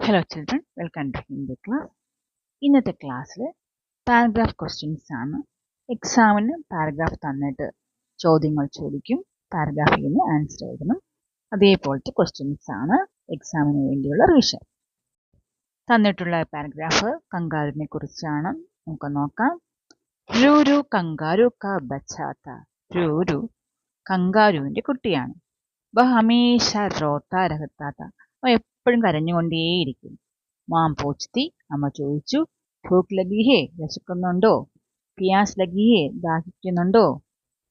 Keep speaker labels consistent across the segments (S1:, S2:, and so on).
S1: Hello children, welcome to Hindi class. ഇന്നത്തെ ക്ലാസ്സിൽ paragraph questions ആണ്. എക്സാമിന് പാരഗ്രാഫ് തന്നിട്ട് ചോദ്യങ്ങൾ ചോദിക്കും, പാരഗ്രാഫിൽ നിന്ന് ആൻസർ എഴുതണം. അതേപോലത്തെ ക്വസ്റ്റ്യൻസ് ആണ് എക്സാമിന് വേണ്ടിയുള്ള റിവിഷൻ. തന്നിട്ടുള്ള പാരഗ്രാഫ് കങ്കാരുവിനെ കുറിച്ചാണ്. നമുക്ക് നോക്കാം. രൂരു കങ്കാരു കാ ബച്ചാ താ. രൂരു കങ്കാരുവിന്റെ കുട്ടിയാണ്. വഹ് ഹമേശ റോത്താ രഹത്താ താ. അവ എപ്പോഴും കരഞ്ഞുകൊണ്ടേയിരിക്കും. മാം പൂച്ച്തി, അമ്മ ചോദിച്ചു. ഭൂക്ക് ലഗി ഹേ, വിശക്കുന്നുണ്ടോ? പിയാസ് ലഗി ഹേ, ദാഹിക്കുന്നുണ്ടോ?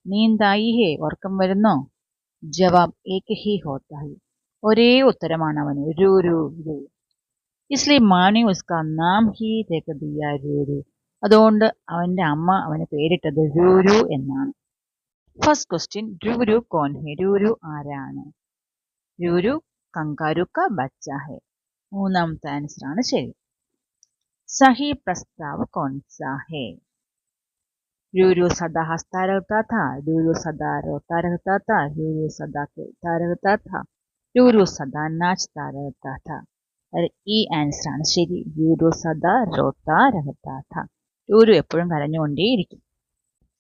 S1: നീന്ദ് ആയി ഹേ, ഉറക്കം വരുന്നോ? ജവാബ് ഏക് ഹി ഹോത്താ ഹൈ, ഒരേ ഉത്തരമാണ് അവന്, രൂരു രൂ. ഇസ്ലിയെ മാനെ ഉസ്കാ നാം ഹി രഖ് ദിയാ രൂരു. അതുകൊണ്ട് അവന്റെ അമ്മ അവന് പേരിട്ടത് രൂരു എന്നാണ്. ഫസ്റ്റ് ക്വസ്റ്റ്യൻ, രൂരു കോൻ ഹെ? രൂരു ആരാണ്? രൂരു കങ്കാരു കാ ബച്ച ഹെ. മൂന്നാമത്തെ ആൻസർ ആണ് ശരി. സഹി പ്രസ്താവ് കോൺസാ ഹെ? രൂരു സദാ ഹസ്താ രഹത്താ താ, രൂരു സദാ रोता रहता था, രൂരു സദാ खेलता रहता था, രൂരു സദാ नाचता रहता था. ഈ ആൻസർ ആണ് ശരി. രൂരു സദാ रोता रहता था. രൂരു എപ്പോഴും കരഞ്ഞുകൊണ്ടേയിരിക്കും.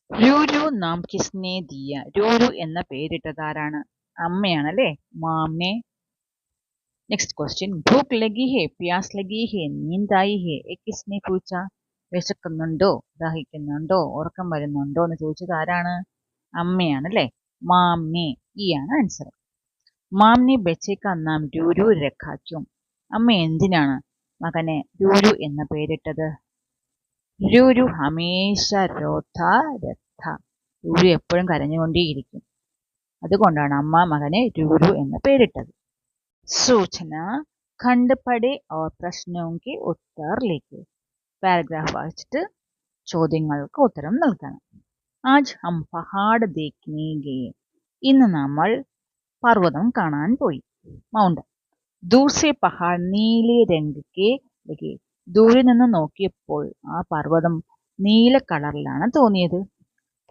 S1: രൂരു നാം കിസ്നെ ദിയ? രൂരു എന്ന പേരിട്ടതാരാണ്? അമ്മയാണല്ലേ, മാം. नेक्स्ट क्वेश्चन, भूख लगी है, प्यास लगी है, नींद आई है, ये किसने पूछा? വിശക്കുന്നുണ്ടോ, ദാഹിക്കുന്നുണ്ടോ, ഉറക്കം വരുന്നുണ്ടോ എന്ന് ചോദിച്ചത് ആരാണ്? അമ്മയാണല്ലേ, മാംനെ. ഈ ആണ് ആൻസർ. മാംനെ ബച്ചെ കാ നാം രൂരു രഖാ ക്യോं? അമ്മ എന്തിനാണ് മകനെ രൂരു എന്ന പേരിട്ടത്? രൂരു ഹമേശ രോത്താ രഥാ. രൂരു എപ്പോഴും കരഞ്ഞുകൊണ്ടേയിരിക്കും, അതുകൊണ്ടാണ് അമ്മ മകനെ രൂരു എന്ന പേരിട്ടത്. सूचना, खंड पढ़े और प्रश्नों के उत्तर लिखे. പാരഗ്രാഫ് വായിച്ചിട്ട് ചോദ്യങ്ങൾക്ക് ഉത്തരം നൽകണം. ആജ് ഹം പഹാഡ് ദേഖ്നെ ഗയേ. ഇന്ന് നമ്മൾ പർവ്വതം കാണാൻ പോയി, മൗണ്ടൻ. ദൂർ സെ പഹാഡ് നീലെ രംഗ് കെ ലഗേ. ദൂരെ നിന്ന് നോക്കിയപ്പോൾ ആ പർവ്വതം നീല കളറിലാണ് തോന്നിയത്.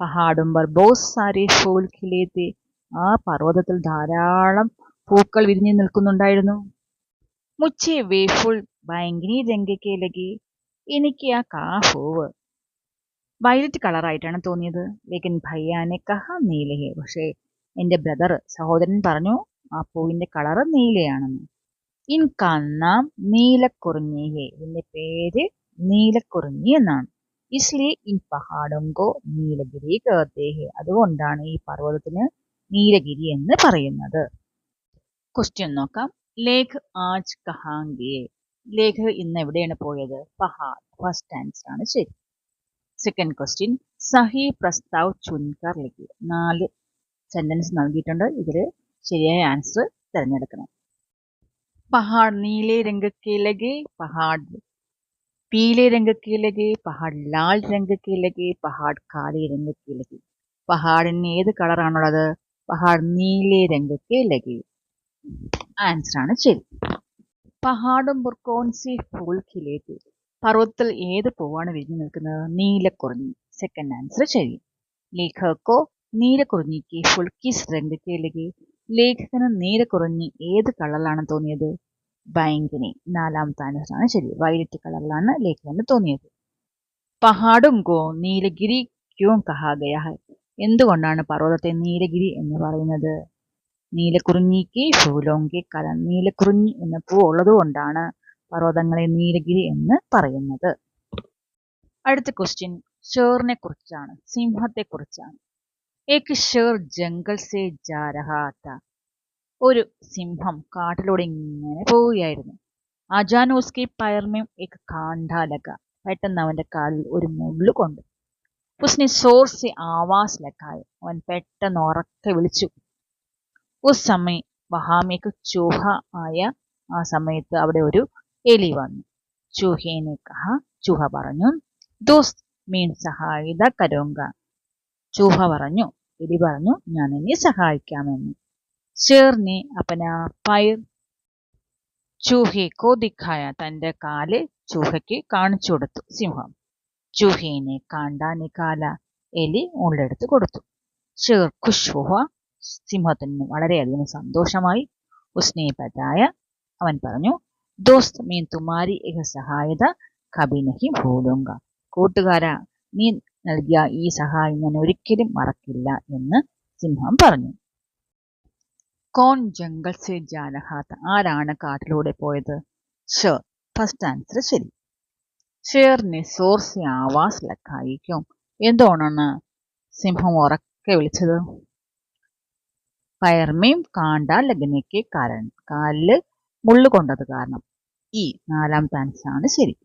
S1: പഹാഡും പർ ബഹുത് സാരെ ഫൂൽ ഖിലേ തെ. ആ പർവ്വതത്തിൽ ധാരാളം പൂക്കൾ വിരിഞ്ഞു നിൽക്കുന്നുണ്ടായിരുന്നു. മുച്ചേ വേ ഫുൾ ബൈംഗനി രംഗക്കെ ലഗി. എനിക്ക് ആ പൂവ് വയലറ്റ് കളറായിട്ടാണ് തോന്നിയത്. ലേക്കിൻ ഭയ്യാനെ കഹ നീലഹേ. പക്ഷേ എൻ്റെ സഹോദരൻ പറഞ്ഞു ആ പൂവിന്റെ കളറ് നീലയാണെന്ന്. ഇൻ കാന്നാം നീലക്കുറിഞ്ഞിഹേ. ഇതിന്റെ പേര് നീലക്കുറിഞ്ഞി എന്നാണ്. ഇസ്ലിയെ ഇൻ പഹാഡുങ്കോ നീലഗിരി കഹത്തേഹേ. അതുകൊണ്ടാണ് ഈ പർവ്വതത്തിന് നീലഗിരി എന്ന് പറയുന്നത്. ക്വസ്റ്റ്യൻ നോക്കാം. ലേഖ് ആജ് കഹാം ഗയേ? ലേഖ് ഇന്ന് എവിടെയാണ് പോയത്? പഹാഡ്. ഫസ്റ്റ് ആൻസർ ആണ് ശരി. സെക്കൻഡ് ക്വസ്റ്റ്യൻ, സഹി പ്രസ്താവ് ചുൻകർ ലിഖിए. 4 സെന്റൻസ് നൽകിയിട്ടുണ്ട്, ഇതിൽ ശരിയായ ആൻസർ തിരഞ്ഞെടുക്കണം. പഹാഡ് നീലെ രംഗ് കെ ലഗേ, പഹാഡ് പീലെ രംഗ് കെ ലഗേ, പഹാഡ് ലാൽ രംഗ് കെ ലഗേ, പഹാഡ് കാലെ രംഗ് കെ ലഗേ. പഹാഡിന് ഏത് കളറാണുള്ളത്? പഹാഡ് നീലെ രംഗ് കെ ലഗേ. ആൻസർ ആണ് ശരി. പഹാഡും പുർ കോൺസി ഫൂൾ ഖിലേ തെ. പർവ്വതത്തിൽ ഏത് പൂവാണ് വിരിഞ്ഞു നിൽക്കുന്നത്? നീലക്കുറിഞ്ഞി. സെക്കൻഡ് ആൻസർ ശരി. ലേഖക്കോ നീലക്കുറിഞ്ഞിക്ക് ഫുൾ കിസ് രംഗ് കെ ലഗേ. ലേഖകന് നീലക്കുറിഞ്ഞി ഏത് കളറിലാണ് തോന്നിയത്? ബൈംഗനി. നാലാമത്തെ ആൻസർ ആണ് ശരി. വയലറ്റ് കളറിലാണ് ലേഖകന് തോന്നിയത്. പഹാഡും കോ നീലഗിരി ക്യോं കഹാ ഗയാ ഹൈ? എന്തുകൊണ്ടാണ് പർവ്വതത്തെ നീലഗിരി എന്ന് പറയുന്നത്? നീലക്കുറിഞ്ഞിക്ക് ഫൂലോങ്കി കല. നീലക്കുറിഞ്ഞി എന്ന പൂ ഉള്ളത് കൊണ്ടാണ് പർവ്വതങ്ങളെ നീലഗിരി എന്ന് പറയുന്നത്. അടുത്ത ക്വസ്റ്റ്യൻ ഷേറിനെ കുറിച്ചാണ്, സിംഹത്തെ കുറിച്ചാണ്. ഏക് ഷേർ ജംഗൽ സേ ജാ രഹാ താ. ഒരു സിംഹം കാട്ടിലൂടെ ഇങ്ങനെ പോവുകയായിരുന്നു. അജാന ഉസ്കി പയർ മേ ഏക് കാണ്ടാ ലഗ. പെട്ടെന്ന് അവന്റെ കാലിൽ ഒരു മുള്ളു കൊണ്ടു. ഉസ്നെ സോർ സെ ആവാസ് ലഗായ. അവൻ പെട്ടെന്ന് ഉറക്കെ വിളിച്ചു. ഉസ് സമയം വഹാമേക്ക് ചൂഹ ആയ. ആ സമയത്ത് അവിടെ ഒരു എലി വന്നു. ചൂഹേനെ കഹ. ചൂഹ പറഞ്ഞു, ദോസ്ത് മീൻ സഹായിത കരോങ്ക. ചൂഹ പറഞ്ഞു, എലി പറഞ്ഞു, ഞാൻ എന്നെ സഹായിക്കാമെന്ന്. ഷേർനെ അപ്പന പയർ ചൂഹയ്ക്കോ ദിഖായ. തന്റെ കാല് ചൂഹയ്ക്ക് കാണിച്ചു കൊടുത്തു സിംഹം. ചൂഹേനെ കാണ്ട നിക്കാല. എലി ഉള്ളെടുത്ത് കൊടുത്തു. ഷേർ ഖുഷ് ഹുവ. സിംഹത്തിന് വളരെയധികം സന്തോഷമായി. ഉസ്നെ ബതായ. അവൻ പറഞ്ഞു, ദോസ്ത് മീൻ തുമാരി ഏക സഹായത കബി നഹി ഭൂലൂങ്ക. കൂട്ടുകാരാ, നീ നൽകിയ ഈ സഹായം ഞാൻ ഒരിക്കലും മറക്കില്ല എന്ന് സിംഹം പറഞ്ഞു. കോൺ ജംഗൽ സെ ജാ രഹാ താ. ആരാണ് കാട്ടിലൂടെ പോയത്? ഷേർ. ഫസ്റ്റ് ആൻസർ ശരി. ഷേർ നെ സോർ സെ ആവാസ് ലഗായി. ക്യോं? എന്തുകൊണ്ടാണ് സിംഹം ഉറക്കെ വിളിച്ചത്? पैर में कांटा लगने के कारण. കാലില് മുള്ളു കൊണ്ടത് കാരണം. ഈ നാലാമത്തെ ആൻസർ ആണ് ശരി.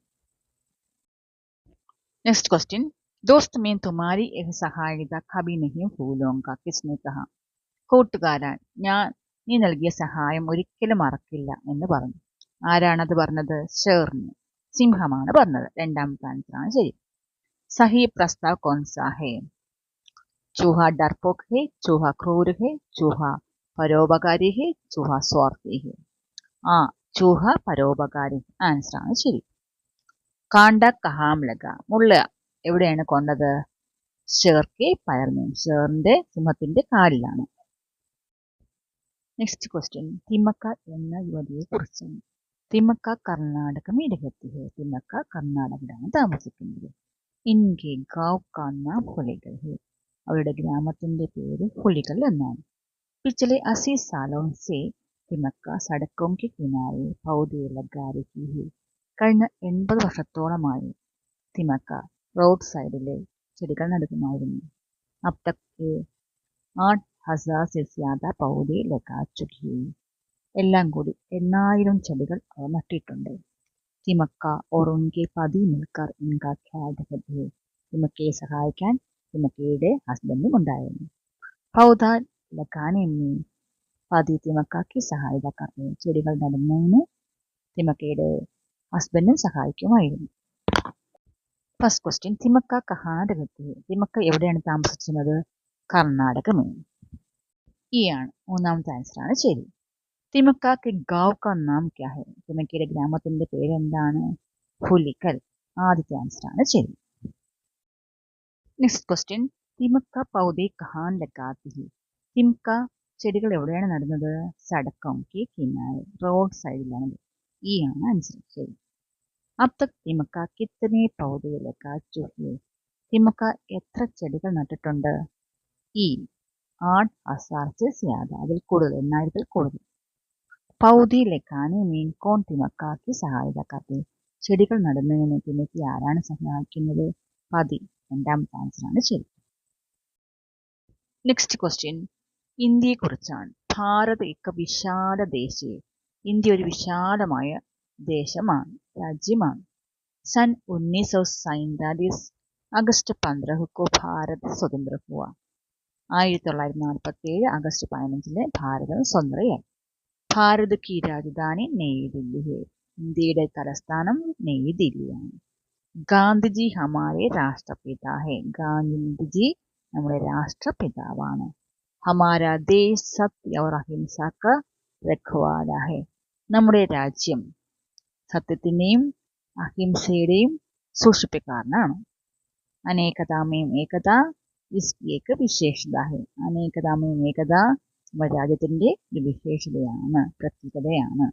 S1: Next question. दोस्त में तुम्हारी एक सहायता कभी नहीं भूलूंगा किसने कहा. കൂട്ടുകാരൻ, നീ നൽകിയ സഹായം ഒരിക്കലും മറക്കില്ല എന്ന് പറഞ്ഞു. ആരാണത് പറഞ്ഞത്? ഷേറിന്. സിംഹമാണ് പറഞ്ഞത്. രണ്ടാമത്തെ ആൻസർ ആണ് ശരി. സഹി പ്രസ്താവ് കോൺസാ ഹേ. चूहा डरपोक है, चूहा क्रूर है, चूहा परोपकारी है, चूहा स्वार्थी है. ആ ചൂഹ പരോപകാരി ആൻസർ ആണ് ശരി. കാണ്ട കഹാം ലഗ. മുള്ള എവിടെയാണ് കൊണ്ടത്? ഷേർക്കെ പയർമീൻ. ഷേറിന്റെ സിംഹത്തിന്റെ കാലിലാണ്. Next question. തിമക്ക എന്ന യുവതിയെ കുറിച്ചാണ്. തിമക്ക കർണാടകം ഇടകത്തി. തിമക്ക കർണാടകയിലാണ് താമസിക്കുന്നത്. ഇൻകെ ഗാവ് കാ നാം ഹുലികൾ ഹെ. അവരുടെ ഗ്രാമത്തിന്റെ പേര് ഹുലികൾ എന്നാണ്. പിछले 80 सालों से തിമക്ക സടക്കോं के किनारे पौधे लगा रही है. കഴിഞ്ഞ 80 വർഷത്തോളമായി തിമക്ക റോഡ് സൈഡിലെ ചെടികൾ നടുകയായിരുന്നു. अब तक के 8,000 से ज्यादा पौधे लगा चुकी है. എല്ലാം കൂടി 8,000 ചെടികൾ അവർ നട്ടിട്ടുണ്ട്. തിമക്ക और उनके पति मिलकर इनका ख्याल रखते हैं. തിമക്കയെ സഹായിക്കാൻ തിമക്കയുടെ ഹസ്ബൻഡും ഉണ്ടായിരുന്നു. പൗധ ലഗാനെ മീൻ പതി തിമക്കയ്ക്ക് സഹായത കർമ്മ. ചെടികൾ നടുന്നതിന് തിമക്കയുടെ ഹസ്ബൻഡും സഹായിക്കുമായിരുന്നു. First question. തിമക്ക കർണാടകത്തിൽ. തിമക്ക എവിടെയാണ് താമസിക്കുന്നത്? കർണാടകമേ. ഈ ആണ് മൂന്നാമത്തെ ആൻസർ ആണ് ശരി. തിമക്കയ്ക്ക് ഗാവ് കാ നാം ക്യാ ഹെ. തിമക്കയുടെ ഗ്രാമത്തിന്റെ പേരെന്താണ്? ഹുലിക്കൽ. ആദ്യത്തെ ആൻസർ ആണ് ശരി. Next question. തിമക്ക പൗധെ കഹാൻ ലഗാത്തി ഹെ. തിമക്ക ചെടികൾ എവിടെയാണ് നടുന്നത്? സടക്കോं के किनारे. റോഡ് സൈഡിലാണ്. ഈ ആണ് ആൻസർ ശരി. अब तक തിമക്ക കിത്തനെ പൗധെ ലഗാ ചുക്കി ഹെ. തിമക്ക എത്ര ചെടികൾ നട്ടിട്ടുണ്ട്? ഈ 8,000 से ज्यादा. അതിൽ കൂടുതൽ, 8,000 കൂടുതൽ. പൗധെ ലഗാനെ മീൻ കോൺ തിമക്കയ്ക്ക് സഹായത കർത്തെ. ചെടികൾ നടുന്നതിന് തിമക്കയെ ആരാണ് സഹായിക്കുന്നത്? പതി. രണ്ടാമത്തെ ആൻസർ ആണ് ശരി. Next question. ഇന്ത്യയെ കുറിച്ചാണ്. ഭാരത് എക്ക വിശാല ദേശീയ. ഇന്ത്യ ഒരു വിശാലമായ ദേശമാണ്, രാജ്യമാണ്. सन 1947 अगस्त 15 को भारत स्वतंत्र हुआ. 1947 अगस्त 15 ഭാരതം സ്വതന്ത്രയായി. ഭാരത് की राजधानी नई दिल्ली है. ഇന്ത്യയുടെ തലസ്ഥാനം നയി ദില്ലിയാണ്. ഗാന്ധിജി ഹമാരെ രാഷ്ട്രപിതാ ഹെ. ഗാന്ധിജി നമ്മുടെ രാഷ്ട്രപിതാവാണ്. ഹമാര ദേശ് സത്യ और അഹിംസ का रखवाला है. നമ്മുടെ രാജ്യം സത്യത്തിന്റെയും അഹിംസയുടെയും സൂക്ഷിപ്പുകാരനാണ്. അനേകതാമേം ഏകത इसकी एक विशेषता है. അനേകതാമേം ഏകത നമ്മുടെ രാജ്യത്തിന്റെ ഒരു വിശേഷതയാണ്, പ്രത്യേകതയാണ്.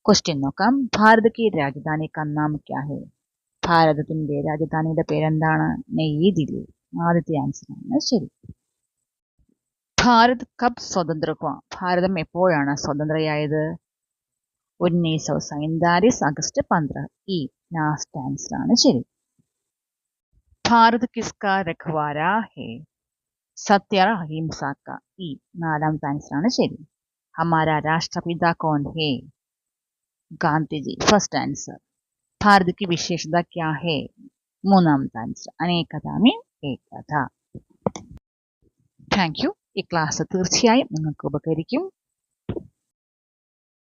S1: ക്വസ്റ്റ്യൻ നോക്കാം. ഭാരത് की राजधानी का नाम क्या है? ഭാരതത്തിന്റെ രാജധാനിയുടെ പേരെന്താണ്? നയി ദില്ലി. ആദ്യത്തെ ആൻസർ ആണ് ശരി. ഭാരത് കബ് സ്വതന്ത്ര ഹുവ. ഭാരതം എപ്പോഴാണ് സ്വതന്ത്രയായത്? 1947 अगस्त 15. ഈ ലാസ്റ്റ് ആൻസർ ആണ് ശരി. ഭാരത് കിസ്കാ രഖ്വാല ഹെ? സത്യ അഹിംസ കാ. ഈ നാലാമത്തെ ആൻസർ ആണ് ശരി. ഹമാര രാഷ്ട്രപിതാ കോൺ ഹെ? ഗാന്ധിജി. First answer. ഭാരത് की विशेषता क्या है? മൂന്നാമത്തെ ആൻസർ. അനേകതാ മീൻ ഏകത. Thank you. ഈ ക്ലാസ് തീർച്ചയായും നിങ്ങൾക്ക് ഉപകരിക്കും.